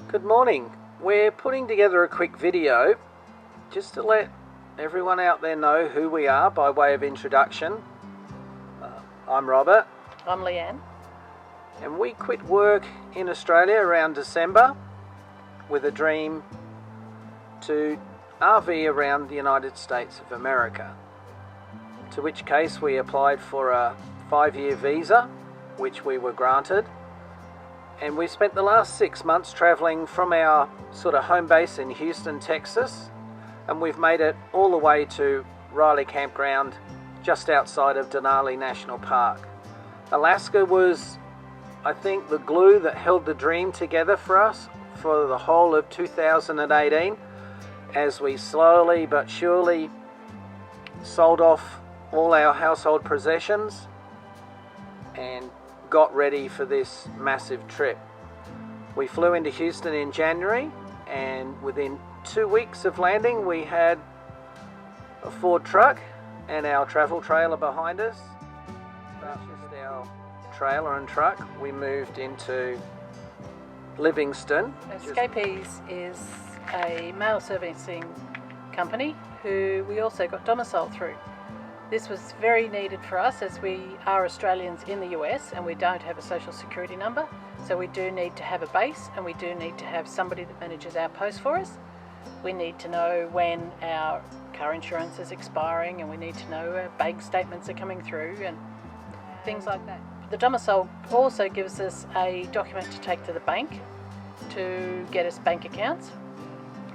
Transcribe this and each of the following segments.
Good morning. We're putting together a quick video just to let everyone out there know who we are by way of introduction. I'm Robert. I'm Leanne. And we quit work in Australia around December with a dream to RV around the United States of America. To which case we applied for a 5-year visa, which we were granted. And we spent the last 6 months travelling from our sort of home base in Houston, Texas, and we've made it all the way to Riley Campground just outside of Denali National Park. Alaska was, I think, the glue that held the dream together for us for the whole of 2018 as we slowly but surely sold off all our household possessions and got ready for this massive trip. We flew into Houston in January, and within 2 weeks of landing we had a Ford truck and our travel trailer behind us. That's just our trailer and truck. We moved into Livingston. Escapees is a mail servicing company who we also got domiciled through. This was very needed for us as we are Australians in the US and we don't have a social security number, so we do need to have a base and we do need to have somebody that manages our post for us. We need to know when our car insurance is expiring, and we need to know bank statements are coming through and things like that. The domicile also gives us a document to take to the bank to get us bank accounts,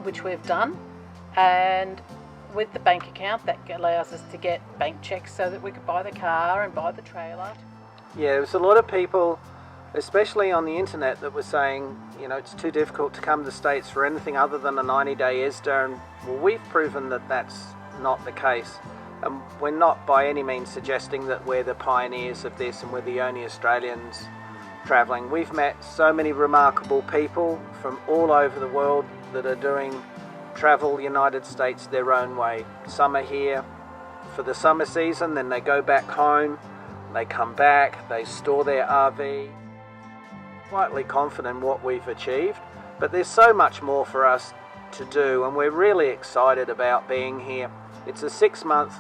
which we've done, and with the bank account that allows us to get bank checks so that we could buy the car and buy the trailer. Yeah, there was a lot of people, especially on the internet, that were saying, you know, it's too difficult to come to the States for anything other than a 90-day ISDA, and well, we've proven that that's not the case. And we're not by any means suggesting that we're the pioneers of this and we're the only Australians travelling. We've met so many remarkable people from all over the world that are doing travel United States their own way. Some are here for the summer season, then they go back home, they come back, they store their RV. Quietly confident in what we've achieved, but there's so much more for us to do, and we're really excited about being here. It's a 6-month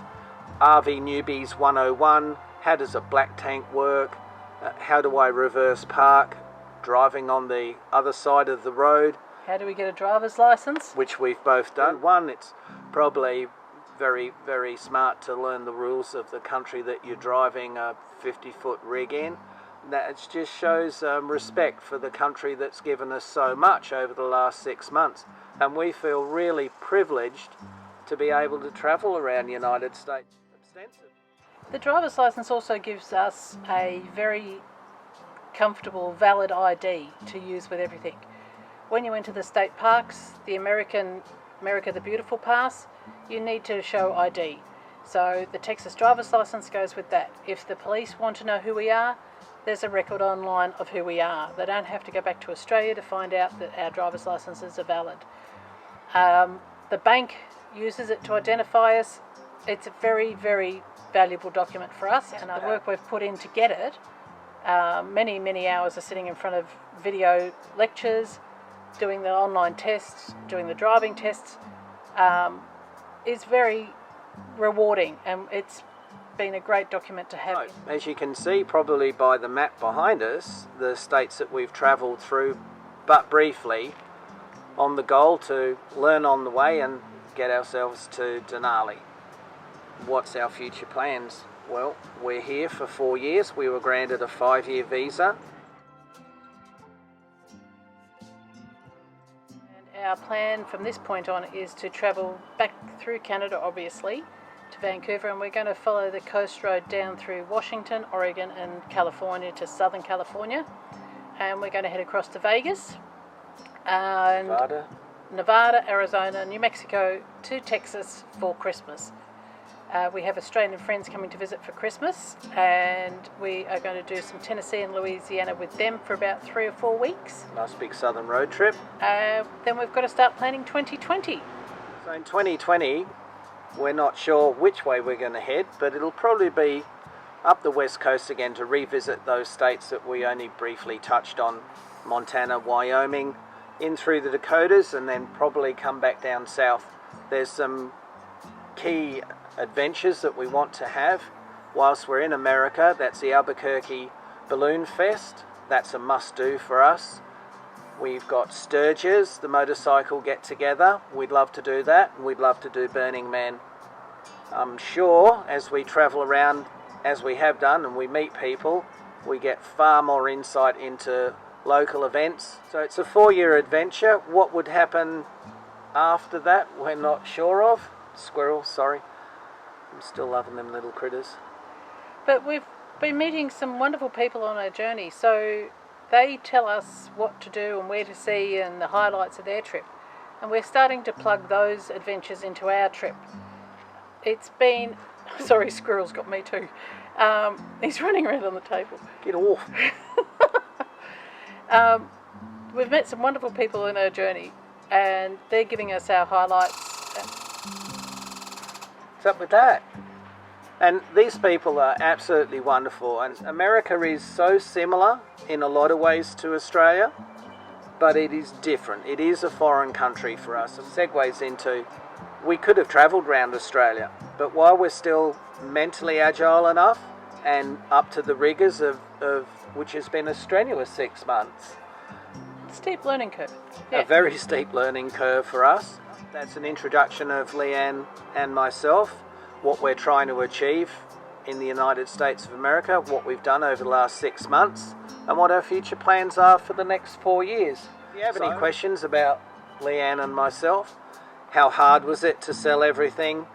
RV Newbies 101. How does a black tank work? How do I reverse park? Driving on the other side of the road. How do we get a driver's license? Which we've both done. One, it's probably very, very smart to learn the rules of the country that you're driving a 50-foot rig in. That just shows respect for the country that's given us so much over the last 6 months. And we feel really privileged to be able to travel around the United States. Extensive. The driver's license also gives us a very comfortable, valid ID to use with everything. When you enter the state parks, the America the Beautiful Pass, you need to show ID. So the Texas driver's license goes with that. If the police want to know who we are, there's a record online of who we are. They don't have to go back to Australia to find out that our driver's licenses are valid. The bank uses it to identify us. It's a very, very valuable document for us, and the work we've put in to get it, many, many hours of sitting in front of video lectures, doing the online tests, doing the driving tests, is very rewarding, and it's been a great document to have. As you can see probably by the map behind us, the states that we've travelled through, but briefly, on the goal to learn on the way and get ourselves to Denali. What's our future plans? Well, we're here for 4 years. We were granted a 5-year visa. Our plan from this point on is to travel back through Canada, obviously, to Vancouver, and we're going to follow the coast road down through Washington, Oregon and California to Southern California, and we're going to head across to Vegas and Nevada, Arizona, New Mexico to Texas for Christmas. We have Australian friends coming to visit for Christmas, and we are going to do some Tennessee and Louisiana with them for about 3 or 4 weeks. Nice big southern road trip. Then we've got to start planning 2020. So in 2020, we're not sure which way we're going to head, but it'll probably be up the west coast again to revisit those states that we only briefly touched on. Montana, Wyoming, in through the Dakotas and then probably come back down south. There's some key adventures that we want to have whilst we're in America. That's the Albuquerque Balloon Fest. That's a must-do for us. We've got Sturgis, the motorcycle get-together. We'd love to do that, and we'd love to do Burning Man. I'm sure as we travel around, as we have done, and we meet people, we get far more insight into local events. So it's a 4-year adventure. What would happen after that, we're not sure of. Squirrel, sorry. I'm still loving them little critters. But we've been meeting some wonderful people on our journey, so they tell us what to do and where to see and the highlights of their trip. And we're starting to plug those adventures into our trip. It's been... Sorry, squirrel's got me too. He's running around on the table. Get off. We've met some wonderful people in our journey, and they're giving us our highlights. What's up with that? And these people are absolutely wonderful. And America is so similar in a lot of ways to Australia, but it is different. It is a foreign country for us. It segues into, we could have travelled around Australia, but while we're still mentally agile enough and up to the rigours of which has been a strenuous 6 months. Steep learning curve. Yeah. A very steep learning curve for us. That's an introduction of Leanne and myself, what we're trying to achieve in the United States of America, what we've done over the last 6 months, and what our future plans are for the next 4 years. If you have any questions about Leanne and myself, how hard was it to sell everything,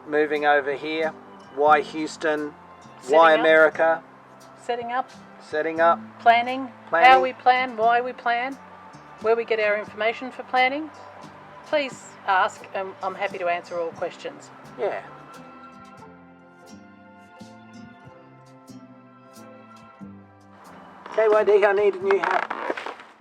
moving over here, why Houston, why America, Setting up, planning, how we plan, why we plan, where we get our information for planning, please ask, and I'm happy to answer all questions. Yeah. KYD, I need a new hat.